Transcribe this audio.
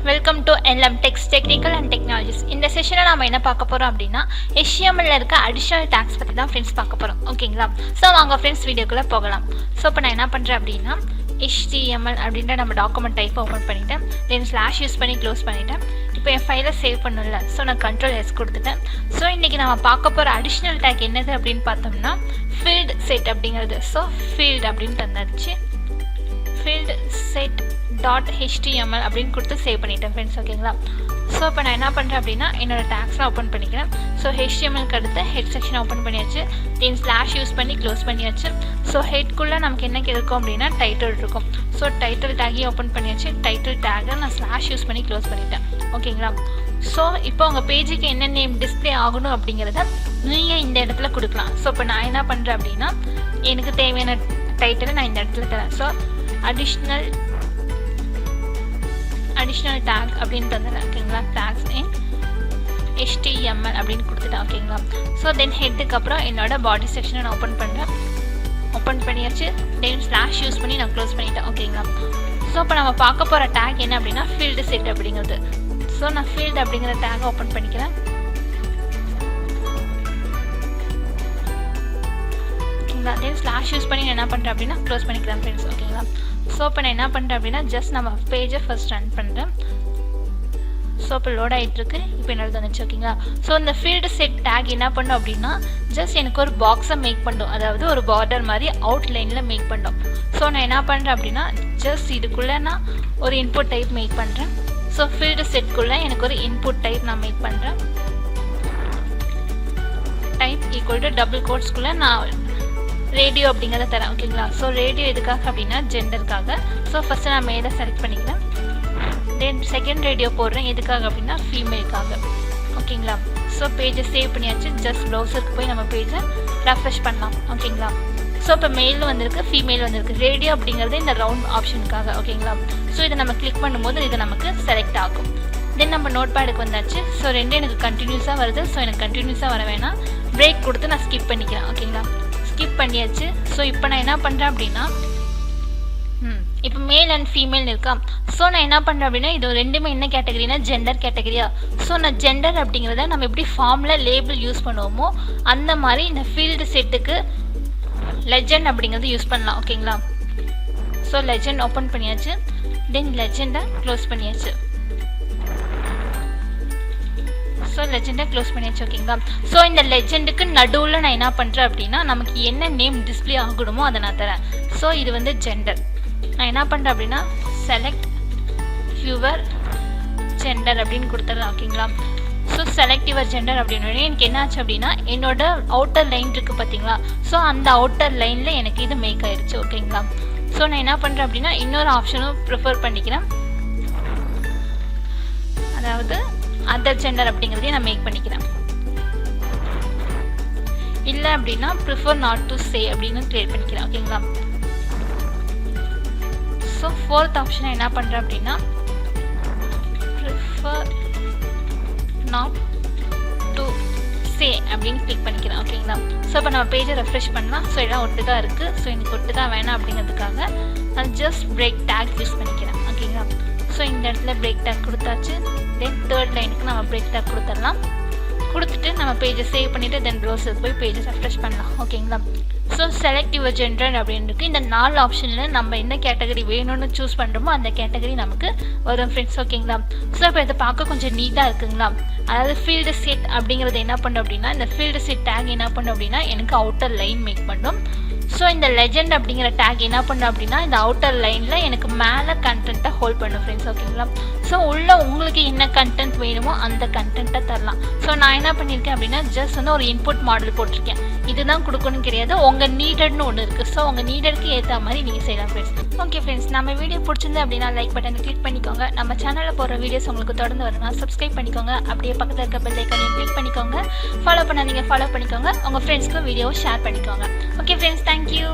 Welcome to Lmtechs Technical and Technologies. இந்த செஷனில் நம்ம என்ன பார்க்க போகிறோம் அப்படின்னா HTML இருக்க அடிஷ்னல் டேக்ஸ் பற்றி தான் ஃப்ரெண்ட்ஸ் பார்க்க போகிறோம். ஓகேங்களா? ஸோ வாங்க ஃப்ரெண்ட்ஸ் வீடியோக்குள்ளே போகலாம். ஸோ இப்போ நான் என்ன பண்ணுறேன் அப்படின்னா HTML அப்படின்ற நம்ம டாக்குமெண்ட் டைப்பை ஓப்பன் பண்ணிவிட்டேன். தென் ஸ்லாஷ் யூஸ் பண்ணி க்ளோஸ் பண்ணிவிட்டேன். இப்போ என் ஃபைலை சேவ் பண்ணல. ஸோ நான் Ctrl+S கொடுத்துட்டேன். ஸோ இன்றைக்கி நம்ம பார்க்க போகிற அடிஷ்னல் டேக் என்னது அப்படின்னு பார்த்தோம்னா ஃபீல்டு செட் அப்படிங்கிறது. ஸோ ஃபீல்டு அப்படின்னு தந்தாச்சு. ஃபீல்டு செட் .html அப்படின்னு கொடுத்து சேவ் பண்ணிட்டேன் ஃப்ரெண்ட்ஸ். ஓகேங்களா? ஸோ இப்போ நான் என்ன பண்ணுறேன் அப்படின்னா என்னோட டேக்ஸ்லாம் ஓப்பன் பண்ணிக்கிறேன். ஸோ HTMLக்கு அடுத்து ஹெட் செக்ஷன் ஓப்பன் பண்ணியாச்சு. தென் ஸ்லாஷ் யூஸ் பண்ணி க்ளோஸ் பண்ணியாச்சு. ஸோ ஹெட்குள்ளே நமக்கு என்ன இருக்கும் அப்படின்னா டைட்டில் இருக்கும். ஸோ டைட்டில் டேக்கையும் ஓப்பன் பண்ணியாச்சு. டைட்டில் டேக்கை நான் ஸ்லாஷ் யூஸ் பண்ணி க்ளோஸ் பண்ணிட்டேன். ஓகேங்களா? ஸோ இப்போ உங்கள் பேஜுக்கு என்ன நேம் டிஸ்பிளே ஆகணும் அப்படிங்கிறத நீங்கள் இந்த இடத்துல கொடுக்கலாம். ஸோ இப்போ நான் என்ன பண்ணுறேன் அப்படின்னா எனக்கு தேவையான டைட்டிலை நான் இந்த இடத்துல தரேன். ஸோ அடிஷ்னல் டேக் அப்படின்னு தந்துடுறேன். ஓகேங்களா? டேக்ஸ் இன் HTML அப்படின்னு கொடுத்துட்டேன். ஓகேங்களா? ஸோ தென் ஹெட்டுக்கு அப்புறம் என்னோட பாடி செக்ஷனை நான் ஓப்பன் பண்ணுறேன். ஓப்பன் பண்ணியாச்சு. தென் ஸ்லாஷ் யூஸ் பண்ணி நான் க்ளோஸ் பண்ணிட்டேன். ஓகேங்களா? ஸோ இப்போ நம்ம பார்க்க போகிற டேக் என்ன அப்படின்னா ஃபீல்டு செட் அப்படிங்கிறது. ஸோ நான் ஃபீல்டு அப்படிங்கிற டேக்கை ஓப்பன் பண்ணிக்கிறேன். ஓகேங்களா? தென் ஸ்லாஷ் யூஸ் பண்ணி என்ன பண்ணுறேன் அப்படின்னா க்ளோஸ் பண்ணிக்கிறேன் ஃப்ரெண்ட்ஸ். ஓகேங்களா? ஸோ இப்போ நான் என்ன பண்ணுறேன் அப்படின்னா ஜஸ்ட் நம்ம பேஜை ஃபர்ஸ்ட் ரன் பண்ணுறேன். ஸோ இப்போ லோட் ஆகிட்டுருக்கு. இப்போ என்னோட வந்துச்சு. ஓகேங்களா? ஸோ இந்த ஃபீல்டு செட் டேக் என்ன பண்ணும் அப்படின்னா ஜஸ்ட் எனக்கு ஒரு பாக்ஸை மேக் பண்ணும். அதாவது ஒரு பார்டர் மாதிரி அவுட்லைனில் மேக் பண்ணும். ஸோ நான் என்ன பண்ணுறேன் அப்படின்னா ஜஸ்ட் இதுக்குள்ளே நான் ஒரு இன்புட் டைப் மேக் பண்ணுறேன். ஸோ ஃபீல்டு செட்குள்ளே எனக்கு ஒரு இன்புட் டைப் நான் மேக் பண்ணுறேன். டைப் ஈக்குவல் டு டபுள் கோட்ஸ்குள்ளே நான் ரேடியோ அப்படிங்கிறத தரேன். ஓகேங்களா? ஸோ ரேடியோ எதுக்காக அப்படின்னா ஜெண்டருக்காக. ஸோ ஃபஸ்ட்டு நான் மேலே செலக்ட் பண்ணிக்கிறேன். தென் செகண்ட் ரேடியோ போடுறேன். எதுக்காக அப்படின்னா ஃபீமேலுக்காக. ஓகேங்களா? ஸோ பேஜை சேவ் பண்ணியாச்சு. ஜஸ்ட் ப்ரௌசருக்கு போய் நம்ம பேஜை ரெஃப்ரெஷ் பண்ணலாம். ஓகேங்களா? ஸோ இப்போ மெயில் வந்திருக்கு, ஃபீமேல் வந்திருக்கு. ரேடியோ அப்படிங்கிறது இந்த ரவுண்ட் ஆப்ஷனுக்காக. ஓகேங்களா? ஸோ இதை நம்ம கிளிக் பண்ணும்போது இது நமக்கு செலக்ட் ஆகும். தென் நம்ம நோட் பேடுக்கு வந்தாச்சு. ஸோ ரெண்டு எனக்கு கண்டினியூஸாக வருது. ஸோ எனக்கு கண்டினியூஸாக வர வேணாம். பிரேக் கொடுத்து நான் ஸ்கிப் பண்ணிக்கிறேன். ஓகேங்களா? ஸ்கிப் பண்ணியாச்சு. ஸோ இப்போ நான் என்ன பண்ணுறேன் அப்படின்னா இப்போ மேல் அண்ட் ஃபீமேல் இருக்கா. ஸோ நான் என்ன பண்ணுறேன் அப்படின்னா இது ரெண்டுமே என்ன கேட்டகரினா ஜெண்டர் கேட்டகரியா. ஸோ நான் ஜெண்டர் அப்படிங்கிறத நம்ம எப்படி ஃபார்மில் லேபிள் யூஸ் பண்ணுவோமோ அந்த மாதிரி இந்த ஃபீல்டு செட்டுக்கு லெஜெண்ட் அப்படிங்கிறது யூஸ் பண்ணலாம். ஓகேங்களா? ஸோ லெஜெண்ட் ஓப்பன் பண்ணியாச்சு. தென் லெஜெண்டை க்ளோஸ் பண்ணியாச்சு. ஸோ லெஜெண்டை க்ளோஸ் பண்ணியாச்சு. ஓகேங்களா? ஸோ இந்த லெஜெண்டுக்கு நடுவில் நான் என்ன பண்ணுறேன் அப்படின்னா நமக்கு என்ன நேம் டிஸ்பிளே ஆகணுமோ அதை நான் தரேன். ஸோ இது வந்து ஜெண்டர். நான் என்ன பண்ணுறேன் அப்படின்னா செலக்ட் யுவர் ஜெண்டர் அப்படின்னு கொடுத்துட்றேன். ஓகேங்களா? ஸோ செலக்ட் யுவர் ஜெண்டர் அப்படின்னு எனக்கு என்ன ஆச்சு அப்படின்னா என்னோட அவுட்டர் லைன் இருக்குது பார்த்தீங்களா. ஸோ அந்த அவுட்டர் லைனில் எனக்கு இது மேக் ஆயிடுச்சு. ஓகேங்களா? ஸோ நான் என்ன பண்ணுறேன் அப்படின்னா இன்னொரு ஆப்ஷனும் ப்ரிஃபர் பண்ணிக்கிறேன். அதாவது அதர் ஜெண்டர் அப்படிங்கிறதையும் நான் மேக் பண்ணிக்கிறேன். இல்லை அப்படின்னா ப்ரிஃபர் நாட் டு சே அப்படின்னு கிரியேட் பண்ணிக்கிறேன். ஓகேங்களா? ஸோ ஃபோர்த் ஆப்ஷனை என்ன பண்ணுறேன் அப்படின்னா ப்ரிஃபர் நாட் டு சே அப்படின்னு கிளிக் பண்ணிக்கிறேன். ஓகேங்களா? ஸோ இப்போ நம்ம பேஜை ரெஃப்ரெஷ் பண்ணலாம். ஸோ எல்லாம் ஒட்டு தான் இருக்குது. ஸோ எனக்கு ஒட்டு தான் வேணாம் அப்படிங்கிறதுக்காக நான் ஜஸ்ட் பிரேக் டேக் யூஸ் பண்ணிக்கிறேன். ஓகேங்களா? ஸோ இந்த இடத்துல பிரேக் டேக் கொடுத்தாச்சு. தென் தேர்ட் லைனுக்கு நம்ம பிரேக் டேக் கொடுத்துடலாம். கொடுத்துட்டு நம்ம பேஜை சேவ் பண்ணிவிட்டு தென் ப்ரௌசருக்கு போய் பேஜை ரெஃப்ரெஷ் பண்ணலாம். ஓகேங்களா? ஸோ செலக்ட் யுவர் ஜெண்டர் அப்படின்னு இருக்குது. இந்த 4 ஆப்ஷனில் நம்ம என்ன கேட்டகரி வேணும்னு சூஸ் பண்ணுறோமோ அந்த கேட்டகரி நமக்கு வரும் ஃப்ரெண்ட்ஸ். ஓகேங்களா? ஸோ இப்போ இதை பார்க்க கொஞ்சம் நீட்டாக இருக்குங்களா. அதாவது ஃபீல்டு செட் அப்படிங்கிறது என்ன பண்ணும் அப்படின்னா இந்த ஃபீல்டு செட் டேக் என்ன பண்ணும் அப்படின்னா எனக்கு அவுட்டர் லைன் மேக் பண்ணும். ஸோ இந்த லெஜெண்ட் அப்படிங்கிற டேக் என்ன பண்ணும் அப்படின்னா இந்த அவுட்டர் லைனில் எனக்கு மேலே கண்டென்ட்டை ஹோல்ட் பண்ணும் ஃப்ரெண்ட்ஸ். ஓகேங்களா? ஸோ உள்ள உங்களுக்கு என்ன கண்டென்ட் வேணுமோ அந்த கண்டென்ட்டை தரலாம். ஸோ நான் என்ன பண்ணியிருக்கேன் அப்படின்னா ஜஸ்ட் வந்து ஒரு இன்புட் மாடல் போட்டிருக்கேன். இதுதான் கொடுக்கணும் கிடையாது. உங்கள் நீடட்னு ஒன்று இருக்குது. ஸோ உங்கள் நீடடுக்கு ஏற்ற மாதிரி நீங்கள் செய்யலாம் ஃப்ரெண்ட்ஸ். ஓகே ஃப்ரெண்ட்ஸ், நம்ம வீடியோ பிடிச்சிருந்து அப்படின்னா லைக் பட்டனை கிளிக் பண்ணிக்கோங்க. நம்ம சேனலில் போகிற வீடியோஸ் உங்களுக்கு தொடர்ந்து வரணும்னா சப்ஸ்கிரைப் பண்ணிக்கோங்க. அப்படியே பக்கத்தில் இருக்க பெல் ஐக்கானையும் கிளிக் பண்ணிக்கோங்க. ஃபாலோ பண்ணாதீங்க, ஃபாலோ பண்ணிக்கோங்க. உங்கள் ஃப்ரெண்ட்ஸ்க்கு வீடியோவை ஷேர் பண்ணிக்கோங்க. Okay friends, thank you.